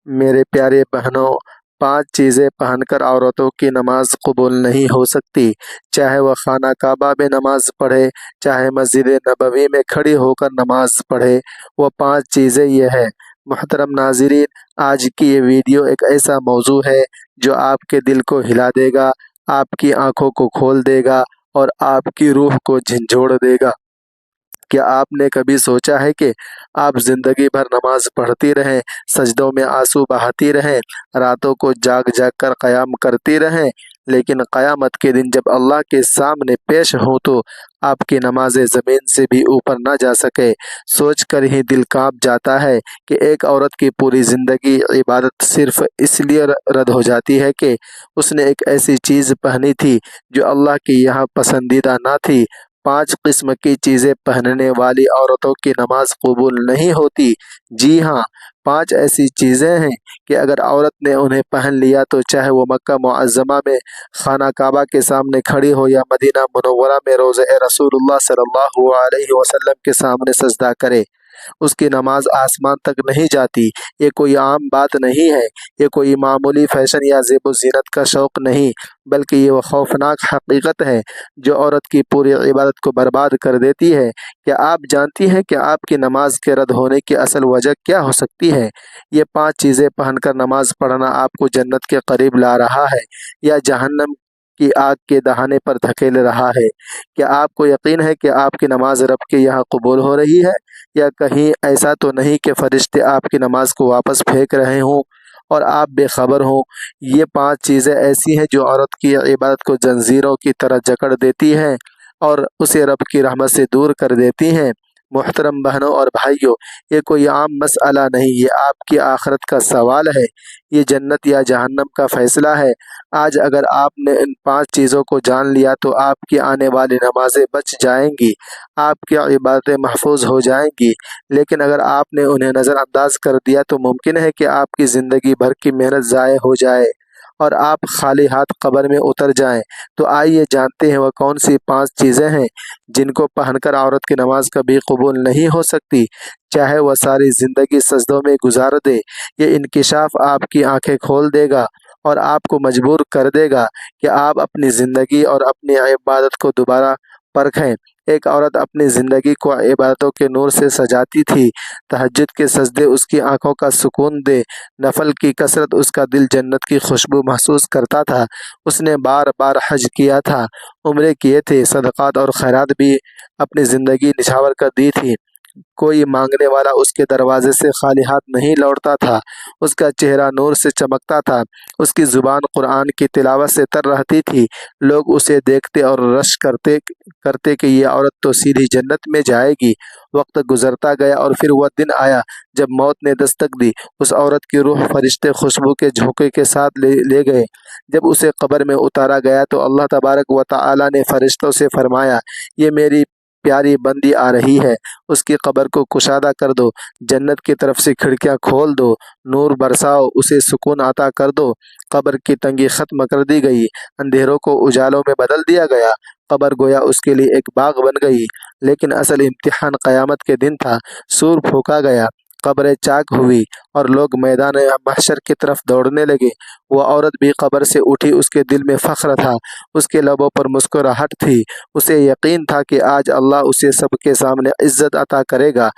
میرے پیارے بہنوں، 5 چیزیں پہن کر عورتوں کی نماز قبول نہیں ہو سکتی، چاہے وہ خانہ کعبہ میں نماز پڑھے، چاہے مسجد نبوی میں کھڑی ہو کر نماز پڑھے۔ وہ 5 چیزیں یہ ہے۔ محترم ناظرین، آج کی یہ ویڈیو ایک ایسا موضوع ہے جو آپ کے دل کو ہلا دے گا، آپ کی آنکھوں کو کھول دے گا اور آپ کی روح کو جھنجھوڑ دے گا۔ کیا آپ نے کبھی سوچا ہے کہ آپ زندگی بھر نماز پڑھتی رہیں، سجدوں میں آنسو بہاتی رہیں، راتوں کو جاگ جاگ کر قیام کرتی رہیں، لیکن قیامت کے دن جب اللہ کے سامنے پیش ہوں تو آپ کی نمازیں زمین سے بھی اوپر نہ جا سکے؟ سوچ کر ہی دل کانپ جاتا ہے کہ ایک عورت کی پوری زندگی عبادت صرف اس لیے رد ہو جاتی ہے کہ اس نے ایک ایسی چیز پہنی تھی جو اللہ کی یہاں پسندیدہ نہ تھی۔ 5 قسم کی چیزیں پہننے والی عورتوں کی نماز قبول نہیں ہوتی۔ جی ہاں، 5 ایسی چیزیں ہیں کہ اگر عورت نے انہیں پہن لیا تو چاہے وہ مکہ معظمہ میں خانہ کعبہ کے سامنے کھڑی ہو یا مدینہ منورہ میں روضہ رسول اللہ صلی اللہ علیہ وسلم کے سامنے سجدہ کرے، اس کی نماز آسمان تک نہیں جاتی۔ یہ کوئی عام بات نہیں ہے، یہ کوئی معمولی فیشن یا زیب و زینت کا شوق نہیں، بلکہ یہ وہ خوفناک حقیقت ہے جو عورت کی پوری عبادت کو برباد کر دیتی ہے۔ کیا آپ جانتی ہیں کہ آپ کی نماز کے رد ہونے کی اصل وجہ کیا ہو سکتی ہے؟ یہ 5 چیزیں پہن کر نماز پڑھنا آپ کو جنت کے قریب لا رہا ہے یا جہنم کی آگ کے دہانے پر دھکیل رہا ہے؟ کیا آپ کو یقین ہے کہ آپ کی نماز رب کے یہاں قبول ہو رہی ہے، یا کہیں ایسا تو نہیں کہ فرشتے آپ کی نماز کو واپس پھینک رہے ہوں اور آپ بے خبر ہوں؟ یہ 5 چیزیں ایسی ہیں جو عورت کی عبادت کو زنجیروں کی طرح جکڑ دیتی ہیں اور اسے رب کی رحمت سے دور کر دیتی ہیں۔ محترم بہنوں اور بھائیوں، یہ کوئی عام مسئلہ نہیں، یہ آپ کی آخرت کا سوال ہے، یہ جنت یا جہنم کا فیصلہ ہے۔ آج اگر آپ نے ان 5 چیزوں کو جان لیا تو آپ کی آنے والی نمازیں بچ جائیں گی، آپ کی عبادتیں محفوظ ہو جائیں گی، لیکن اگر آپ نے انہیں نظر انداز کر دیا تو ممکن ہے کہ آپ کی زندگی بھر کی محنت ضائع ہو جائے اور آپ خالی ہاتھ قبر میں اتر جائیں۔ تو آئیے جانتے ہیں وہ کون سی 5 چیزیں ہیں جن کو پہن کر عورت کی نماز کبھی قبول نہیں ہو سکتی، چاہے وہ ساری زندگی سجدوں میں گزار دے۔ یہ انکشاف آپ کی آنکھیں کھول دے گا اور آپ کو مجبور کر دے گا کہ آپ اپنی زندگی اور اپنی عبادت کو دوبارہ پرکھیں۔ ایک عورت اپنی زندگی کو عبادتوں کے نور سے سجاتی تھی۔ تہجد کے سجدے اس کی آنکھوں کا سکون دے، نفل کی کثرت اس کا دل جنت کی خوشبو محسوس کرتا تھا۔ اس نے بار بار حج کیا تھا، عمرے کیے تھے، صدقات اور خیرات بھی اپنی زندگی نچھاور کر دی تھی۔ کوئی مانگنے والا اس کے دروازے سے خالی ہاتھ نہیں لوٹتا تھا۔ اس کا چہرہ نور سے چمکتا تھا، اس کی زبان قرآن کی تلاوت سے تر رہتی تھی۔ لوگ اسے دیکھتے اور رشک کرتے کہ یہ عورت تو سیدھی جنت میں جائے گی۔ وقت گزرتا گیا اور پھر وہ دن آیا جب موت نے دستک دی۔ اس عورت کی روح فرشتے خوشبو کے جھونکے کے ساتھ لے گئے۔ جب اسے قبر میں اتارا گیا تو اللہ تبارک و تعالی نے فرشتوں سے فرمایا، یہ میری پیاری بندی آ رہی ہے، اس کی قبر کو کشادہ کر دو، جنت کی طرف سے کھڑکیاں کھول دو، نور برساؤ، اسے سکون عطا کر دو۔ قبر کی تنگی ختم کر دی گئی، اندھیروں کو اجالوں میں بدل دیا گیا، قبر گویا اس کے لیے ایک باغ بن گئی۔ لیکن اصل امتحان قیامت کے دن تھا۔ سور پھونکا گیا، قبریں چاک ہوئی اور لوگ میدان محشر کی طرف دوڑنے لگے۔ وہ عورت بھی قبر سے اٹھی، اس کے دل میں فخر تھا، اس کے لبوں پر مسکراہٹ تھی، اسے یقین تھا کہ آج اللہ اسے سب کے سامنے عزت عطا کرے گا۔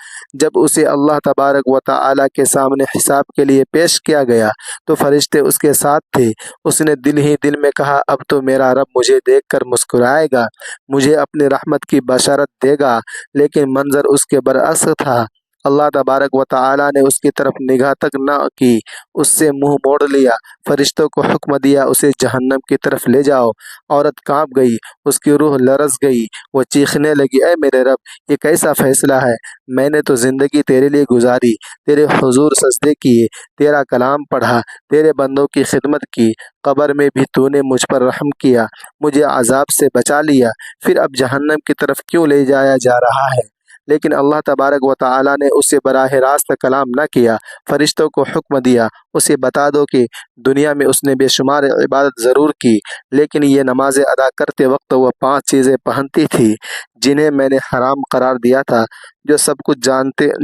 جب اسے اللہ تبارک و تعالی کے سامنے حساب کے لیے پیش کیا گیا تو فرشتے اس کے ساتھ تھے۔ اس نے دل ہی دل میں کہا، اب تو میرا رب مجھے دیکھ کر مسکرائے گا، مجھے اپنی رحمت کی بشارت دے گا۔ لیکن منظر اس کے برعکس تھا۔ اللہ تبارک و تعالی نے اس کی طرف نگاہ تک نہ کی، اس سے منہ موڑ لیا۔ فرشتوں کو حکم دیا، اسے جہنم کی طرف لے جاؤ۔ عورت کانپ گئی، اس کی روح لرز گئی، وہ چیخنے لگی، اے میرے رب، یہ کیسا فیصلہ ہے؟ میں نے تو زندگی تیرے لیے گزاری، تیرے حضور سجدے کیے، تیرا کلام پڑھا، تیرے بندوں کی خدمت کی، قبر میں بھی تو نے مجھ پر رحم کیا، مجھے عذاب سے بچا لیا، پھر اب جہنم کی طرف کیوں لے جایا جا رہا ہے؟ لیکن اللہ تبارک و تعالی نے اسے براہ راست کلام نہ کیا۔ فرشتوں کو حکم دیا، اسے بتا دو کہ دنیا میں اس نے بے شمار عبادت ضرور کی، لیکن یہ نمازیں ادا کرتے وقت وہ 5 چیزیں پہنتی تھی جنہیں میں نے حرام قرار دیا تھا۔ جو سب کچھ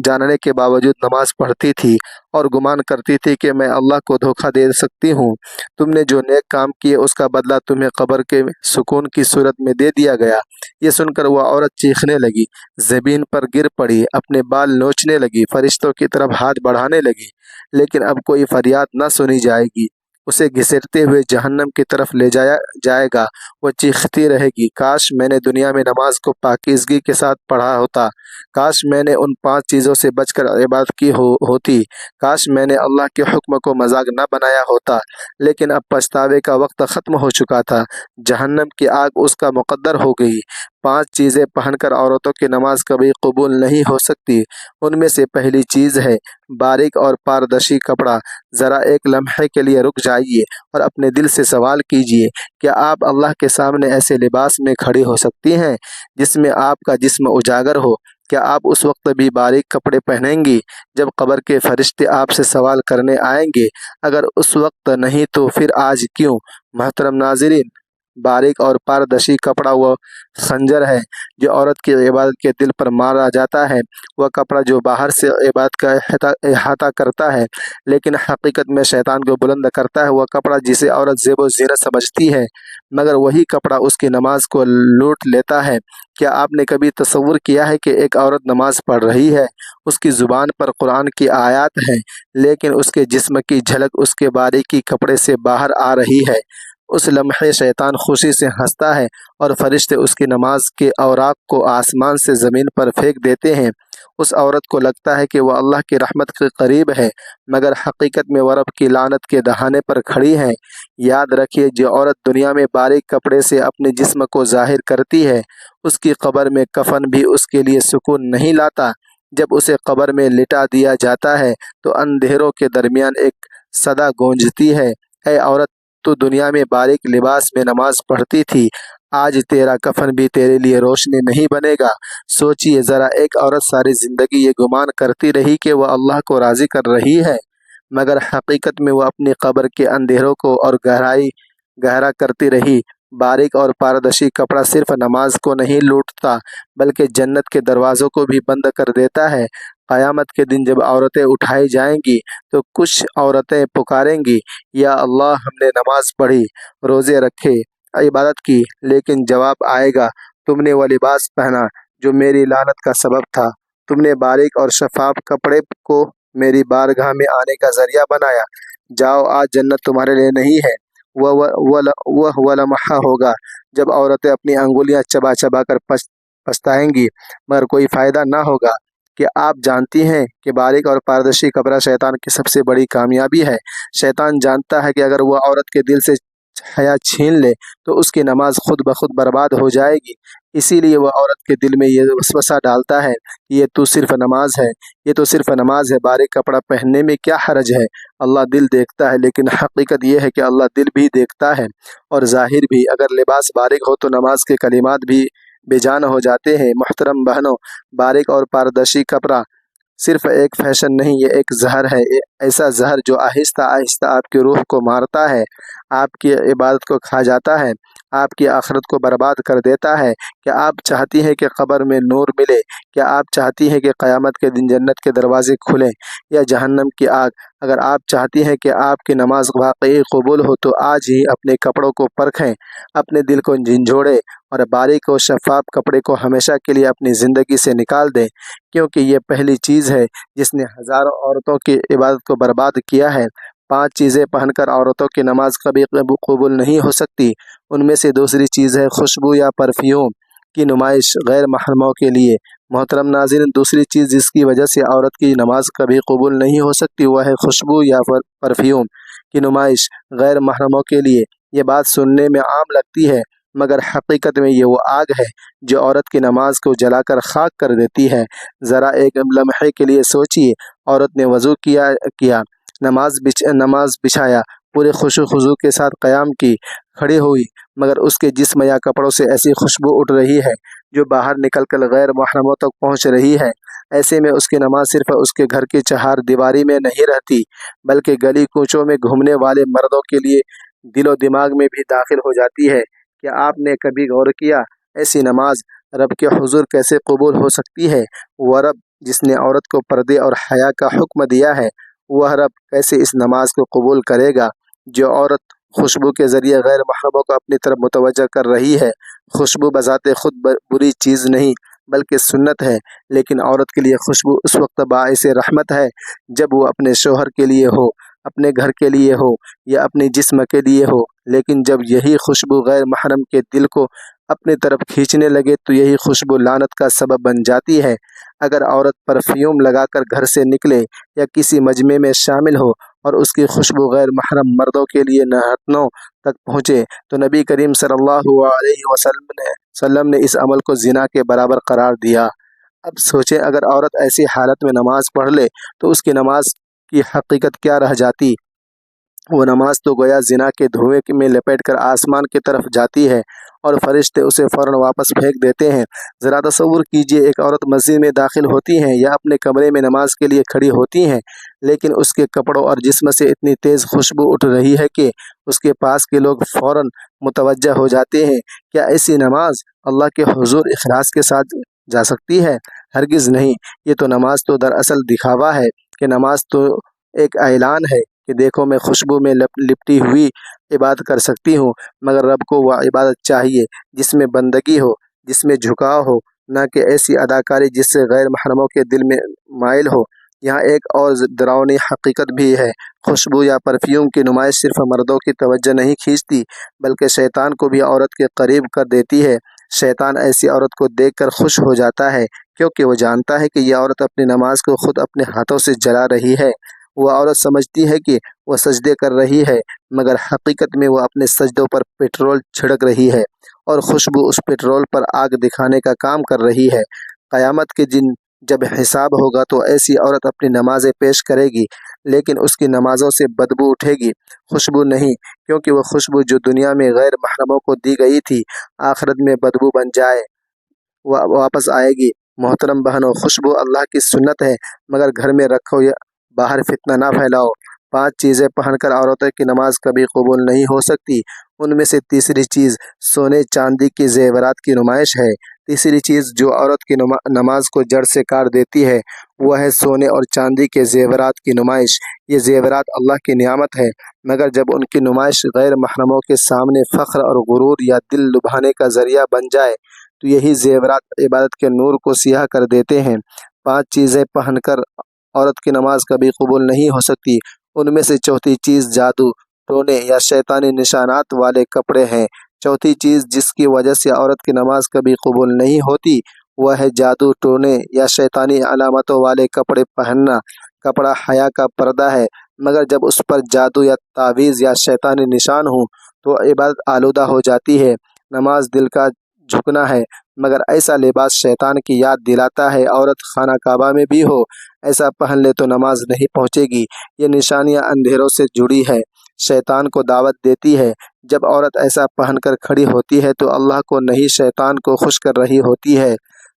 جاننے کے باوجود نماز پڑھتی تھی اور گمان کرتی تھی کہ میں اللہ کو دھوکہ دے سکتی ہوں۔ تم نے جو نیک کام کیے اس کا بدلہ تمہیں قبر کے سکون کی صورت میں دے دیا گیا۔ یہ سن کر وہ عورت چیخنے لگی، زمین پر گر پڑی، اپنے بال نوچنے لگی، فرشتوں کی طرف ہاتھ بڑھانے لگی، لیکن اب کوئی فریاد نہ سنی جائے گی۔ اسے گھسیٹتے ہوئے جہنم کی طرف لے جایا جائے گا۔ وہ چیختی رہے گی، کاش میں نے دنیا میں نماز کو پاکیزگی کے ساتھ پڑھا ہوتا، کاش میں نے ان 5 چیزوں سے بچ کر عبادت کی ہوتی، کاش میں نے اللہ کے حکم کو مذاق نہ بنایا ہوتا۔ لیکن اب پچھتاوے کا وقت ختم ہو چکا تھا۔ جہنم کی آگ اس کا مقدر ہو گئی۔ 5 چیزیں پہن کر عورتوں کی نماز کبھی قبول نہیں ہو سکتی۔ ان میں سے پہلی چیز ہے باریک اور پاردرشی کپڑا۔ ذرا ایک لمحے کے لیے رک جائیے اور اپنے دل سے سوال کیجیے، کیا آپ اللہ کے سامنے ایسے لباس میں کھڑی ہو سکتی ہیں جس میں آپ کا جسم اجاگر ہو؟ کیا آپ اس وقت بھی باریک کپڑے پہنیں گی جب قبر کے فرشتے آپ سے سوال کرنے آئیں گے؟ اگر اس وقت نہیں تو پھر آج کیوں؟ محترم ناظرین، باریک اور پاردرشی کپڑا وہ خنجر ہے جو عورت کی عبادت کے دل پر مارا جاتا ہے۔ وہ کپڑا جو باہر سے عبادت کا احاطہ کرتا ہے لیکن حقیقت میں شیطان کو بلند کرتا ہے۔ وہ کپڑا جسے عورت زیب و زینت سمجھتی ہے مگر وہی کپڑا اس کی نماز کو لوٹ لیتا ہے۔ کیا آپ نے کبھی تصور کیا ہے کہ ایک عورت نماز پڑھ رہی ہے، اس کی زبان پر قرآن کی آیات ہیں لیکن اس کے جسم کی جھلک اس کے باریکی کپڑے سے باہر آ رہی ہے؟ اس لمحے شیطان خوشی سے ہنستا ہے اور فرشتے اس کی نماز کے اوراق کو آسمان سے زمین پر پھینک دیتے ہیں۔ اس عورت کو لگتا ہے کہ وہ اللہ کی رحمت کے قریب ہے مگر حقیقت میں وہ رب کی لعنت کے دہانے پر کھڑی ہے۔ یاد رکھیے، جو عورت دنیا میں باریک کپڑے سے اپنے جسم کو ظاہر کرتی ہے اس کی قبر میں کفن بھی اس کے لیے سکون نہیں لاتا۔ جب اسے قبر میں لٹا دیا جاتا ہے تو اندھیروں کے درمیان ایک صدا گونجتی ہے، اے عورت، تو دنیا میں باریک لباس میں نماز پڑھتی تھی، آج تیرا کفن بھی تیرے لیے روشنی نہیں بنے گا۔ سوچئے ذرا، ایک عورت ساری زندگی یہ گمان کرتی رہی کہ وہ اللہ کو راضی کر رہی ہے مگر حقیقت میں وہ اپنی قبر کے اندھیروں کو اور گہرا کرتی رہی۔ باریک اور پاردرشی کپڑا صرف نماز کو نہیں لوٹتا بلکہ جنت کے دروازوں کو بھی بند کر دیتا ہے۔ قیامت کے دن جب عورتیں اٹھائی جائیں گی تو کچھ عورتیں پکاریں گی، یا اللہ، ہم نے نماز پڑھی، روزے رکھے، عبادت کی، لیکن جواب آئے گا، تم نے وہ لباس پہنا جو میری لعنت کا سبب تھا، تم نے باریک اور شفاف کپڑے کو میری بارگاہ میں آنے کا ذریعہ بنایا، جاؤ، آج جنت تمہارے لیے نہیں ہے۔ وہ لمحہ ہوگا جب عورتیں اپنی انگلیاں چبا چبا کر پچھتائیں گی مگر کوئی فائدہ نہ ہوگا۔ کہ آپ جانتی ہیں کہ باریک اور پاردرشی کپڑا شیطان کی سب سے بڑی کامیابی ہے۔ شیطان جانتا ہے کہ اگر وہ عورت کے دل سے حیا چھین لے تو اس کی نماز خود بخود برباد ہو جائے گی، اسی لیے وہ عورت کے دل میں یہ وسوسہ ڈالتا ہے کہ یہ تو صرف نماز ہے، باریک کپڑا پہننے میں کیا حرج ہے، اللہ دل دیکھتا ہے۔ لیکن حقیقت یہ ہے کہ اللہ دل بھی دیکھتا ہے اور ظاہر بھی۔ اگر لباس باریک ہو تو نماز کے کلمات بھی بے جان ہو جاتے ہیں۔ محترم بہنوں، باریک اور پاردرشی کپڑا صرف ایک فیشن نہیں، یہ ایک زہر ہے، ایسا زہر جو آہستہ آہستہ آپ کی روح کو مارتا ہے، آپ کی عبادت کو کھا جاتا ہے، آپ کی آخرت کو برباد کر دیتا ہے۔ کیا آپ چاہتی ہیں کہ قبر میں نور ملے؟ کیا آپ چاہتی ہیں کہ قیامت کے دن جنت کے دروازے کھلیں یا جہنم کی آگ؟ اگر آپ چاہتی ہیں کہ آپ کی نماز واقعی قبول ہو تو آج ہی اپنے کپڑوں کو پرکھیں، اپنے دل کو جھنجھوڑیں اور باریک و شفاف کپڑے کو ہمیشہ کے لیے اپنی زندگی سے نکال دیں، کیونکہ یہ پہلی چیز ہے جس نے ہزاروں عورتوں کی عبادت کو برباد کیا ہے۔ 5 چیزیں پہن کر عورتوں کی نماز کبھی قبول نہیں ہو سکتی۔ ان میں سے دوسری چیز ہے خوشبو یا پرفیوم کی نمائش غیر محرموں کے لیے۔ محترم ناظرین، دوسری چیز جس کی وجہ سے عورت کی نماز کبھی قبول نہیں ہو سکتی وہ ہے خوشبو یا پرفیوم کی نمائش غیر محرموں کے لیے۔ یہ بات سننے میں عام لگتی ہے مگر حقیقت میں یہ وہ آگ ہے جو عورت کی نماز کو جلا کر خاک کر دیتی ہے۔ ذرا ایک لمحے کے لیے سوچئے، عورت نے وضو کیا، نماز بچھایا، پورے خشوع خضوع کے ساتھ قیام کی، کھڑی ہوئی، مگر اس کے جسم یا کپڑوں سے ایسی خوشبو اٹھ رہی ہے جو باہر نکل کر غیر محرموں تک پہنچ رہی ہے۔ ایسے میں اس کی نماز صرف اس کے گھر کی چہار دیواری میں نہیں رہتی بلکہ گلی کوچوں میں گھومنے والے مردوں کے لیے دل و دماغ میں بھی داخل ہو جاتی ہے۔ کیا آپ نے کبھی غور کیا، ایسی نماز رب کے حضور کیسے قبول ہو سکتی ہے؟ وہ رب جس نے عورت کو پردے اور حیا کا حکم دیا ہے، وہ رب کیسے اس نماز کو قبول کرے گا؟ جو عورت خوشبو کے ذریعے غیر محرموں کو اپنی طرف متوجہ کر رہی ہے، خوشبو بذات خود بری چیز نہیں بلکہ سنت ہے، لیکن عورت کے لیے خوشبو اس وقت باعث رحمت ہے جب وہ اپنے شوہر کے لیے ہو، اپنے گھر کے لیے ہو یا اپنے جسم کے لیے ہو، لیکن جب یہی خوشبو غیر محرم کے دل کو اپنی طرف کھینچنے لگے تو یہی خوشبو لعنت کا سبب بن جاتی ہے۔ اگر عورت پرفیوم لگا کر گھر سے نکلے یا کسی مجمع میں شامل ہو اور اس کی خوشبو غیر محرم مردوں کے لیے ناخنوں تک پہنچے تو نبی کریم صلی اللہ علیہ وسلم نے اس عمل کو زنا کے برابر قرار دیا۔ اب سوچیں، اگر عورت ایسی حالت میں نماز پڑھ لے تو اس کی نماز کی حقیقت کیا رہ جاتی؟ وہ نماز تو گویا زنا کے دھوئیں میں لپیٹ کر آسمان کی طرف جاتی ہے اور فرشتے اسے فوراً واپس پھینک دیتے ہیں۔ ذرا تصور کیجئے، ایک عورت مسجد میں داخل ہوتی ہیں یا اپنے کمرے میں نماز کے لیے کھڑی ہوتی ہیں، لیکن اس کے کپڑوں اور جسم سے اتنی تیز خوشبو اٹھ رہی ہے کہ اس کے پاس کے لوگ فوراً متوجہ ہو جاتے ہیں۔ کیا ایسی نماز اللہ کے حضور اخلاص کے ساتھ جا سکتی ہے؟ ہرگز نہیں۔ یہ تو نماز تو دراصل دکھاوا ہے کہ نماز تو ایک اعلان ہے کہ دیکھو میں خوشبو میں لپٹی ہوئی عبادت کر سکتی ہوں، مگر رب کو وہ عبادت چاہیے جس میں بندگی ہو، جس میں جھکاؤ ہو، نہ کہ ایسی اداکاری جس سے غیر محرموں کے دل میں مائل ہو۔ یہاں ایک اور ڈراؤنی حقیقت بھی ہے۔ خوشبو یا پرفیوم کی نمائش صرف مردوں کی توجہ نہیں کھینچتی بلکہ شیطان کو بھی عورت کے قریب کر دیتی ہے۔ شیطان ایسی عورت کو دیکھ کر خوش ہو جاتا ہے کیونکہ وہ جانتا ہے کہ یہ عورت اپنی نماز کو خود اپنے ہاتھوں سے جلا رہی ہے۔ وہ عورت سمجھتی ہے کہ وہ سجدے کر رہی ہے، مگر حقیقت میں وہ اپنے سجدوں پر پیٹرول چھڑک رہی ہے اور خوشبو اس پیٹرول پر آگ دکھانے کا کام کر رہی ہے۔ قیامت کے دن جب حساب ہوگا تو ایسی عورت اپنی نمازیں پیش کرے گی، لیکن اس کی نمازوں سے بدبو اٹھے گی، خوشبو نہیں، کیونکہ وہ خوشبو جو دنیا میں غیر محرموں کو دی گئی تھی آخرت میں بدبو بن جائے واپس آئے گی۔ محترم بہنوں، خوشبو اللہ کی سنت ہے، مگر گھر میں رکھو یا باہر فتنہ نہ پھیلاؤ۔ 5 چیزیں پہن کر عورتوں کی نماز کبھی قبول نہیں ہو سکتی۔ ان میں سے تیسری چیز سونے چاندی کے زیورات کی نمائش ہے۔ تیسری چیز جو عورت کی نماز کو جڑ سے کاٹ دیتی ہے وہ ہے سونے اور چاندی کے زیورات کی نمائش۔ یہ زیورات اللہ کی نعمت ہے، مگر جب ان کی نمائش غیر محرموں کے سامنے فخر اور غرور یا دل لبھانے کا ذریعہ بن جائے تو یہی زیورات عبادت کے نور کو سیاہ کر دیتے ہیں۔ 5 چیزیں پہن کر عورت کی نماز کبھی قبول نہیں ہو سکتی۔ ان میں سے چوتھی چیز جادو ٹونے یا شیطانی نشانات والے کپڑے ہیں۔ چوتھی چیز جس کی وجہ سے عورت کی نماز کبھی قبول نہیں ہوتی وہ ہے جادو ٹونے یا شیطانی علامتوں والے کپڑے پہننا۔ کپڑا حیا کا پردہ ہے، مگر جب اس پر جادو یا تعویذ یا شیطانی نشان ہوں تو عبادت آلودہ ہو جاتی ہے۔ نماز دل کا جھکنا ہے، مگر ایسا لباس شیطان کی یاد دلاتا ہے۔ عورت خانہ کعبہ میں بھی ہو، ایسا پہن لے تو نماز نہیں پہنچے گی۔ یہ نشانیاں اندھیروں سے جڑی ہے، شیطان کو دعوت دیتی ہے۔ جب عورت ایسا پہن کر کھڑی ہوتی ہے تو اللہ کو نہیں شیطان کو خوش کر رہی ہوتی ہے۔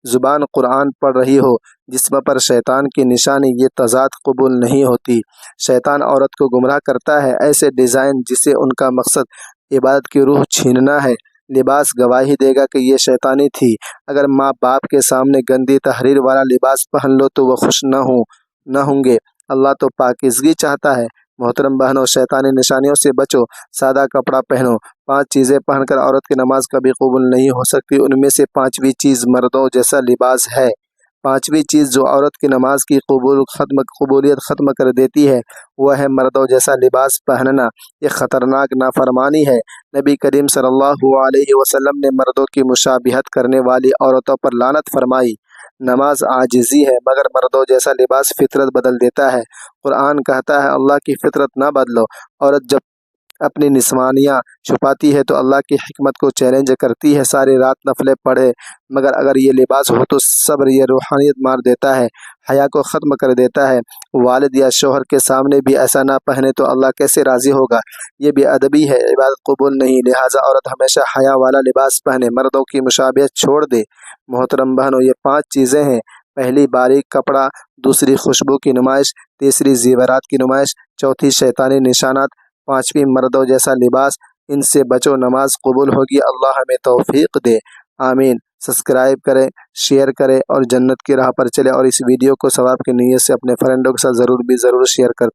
زبان قرآن پڑھ رہی ہو، جسم پر شیطان کی نشانی، یہ تضاد قبول نہیں ہوتی۔ شیطان عورت کو گمراہ کرتا ہے ایسے ڈیزائن جسے ان کا مقصد عبادت کی روح چھیننا ہے۔ لباس گواہی دے گا کہ یہ شیطانی تھی۔ اگر ماں باپ کے سامنے گندی تحریر والا لباس پہن لو تو وہ خوش نہ ہوں گے۔ اللہ تو پاکیزگی چاہتا ہے۔ محترم بہنوں، شیطانی نشانیوں سے بچو، سادہ کپڑا پہنو۔ 5 چیزیں پہن کر عورت کی نماز کبھی قبول نہیں ہو سکتی۔ ان میں سے 5ویں چیز مردوں جیسا لباس ہے۔ 5ویں چیز جو عورت کی نماز کی قبولیت ختم کر دیتی ہے وہ ہے مردوں جیسا لباس پہننا۔ یہ خطرناک نافرمانی ہے۔ نبی کریم صلی اللہ علیہ وسلم نے مردوں کی مشابہت کرنے والی عورتوں پر لعنت فرمائی۔ نماز عاجزی ہے، مگر مردوں جیسا لباس فطرت بدل دیتا ہے۔ قرآن کہتا ہے اللہ کی فطرت نہ بدلو۔ عورت جب اپنی نسوانیاں چھپاتی ہے تو اللہ کی حکمت کو چیلنج کرتی ہے، ساری رات نفلیں پڑھے، مگر اگر یہ لباس ہو تو صبر یہ روحانیت مار دیتا ہے، حیا کو ختم کر دیتا ہے۔ والد یا شوہر کے سامنے بھی ایسا نہ پہنے تو اللہ کیسے راضی ہوگا؟ یہ بے ادبی ہے، عبادت قبول نہیں۔ لہٰذا عورت ہمیشہ حیا والا لباس پہنے، مردوں کی مشابہت چھوڑ دے۔ محترم بہنوں، یہ 5 چیزیں ہیں۔ پہلی باریک کپڑا، دوسری خوشبو کی نمائش، تیسری زیورات کی نمائش، چوتھی شیطانی نشانات، 5ویں مردوں جیسا لباس۔ ان سے بچو، نماز قبول ہوگی۔ اللہ ہمیں توفیق دے، آمین۔ سبسکرائب کریں، شیئر کریں اور جنت کی راہ پر چلیں، اور اس ویڈیو کو ثواب کی نیت سے اپنے فرینڈوں کے ساتھ ضرور شیئر کریں۔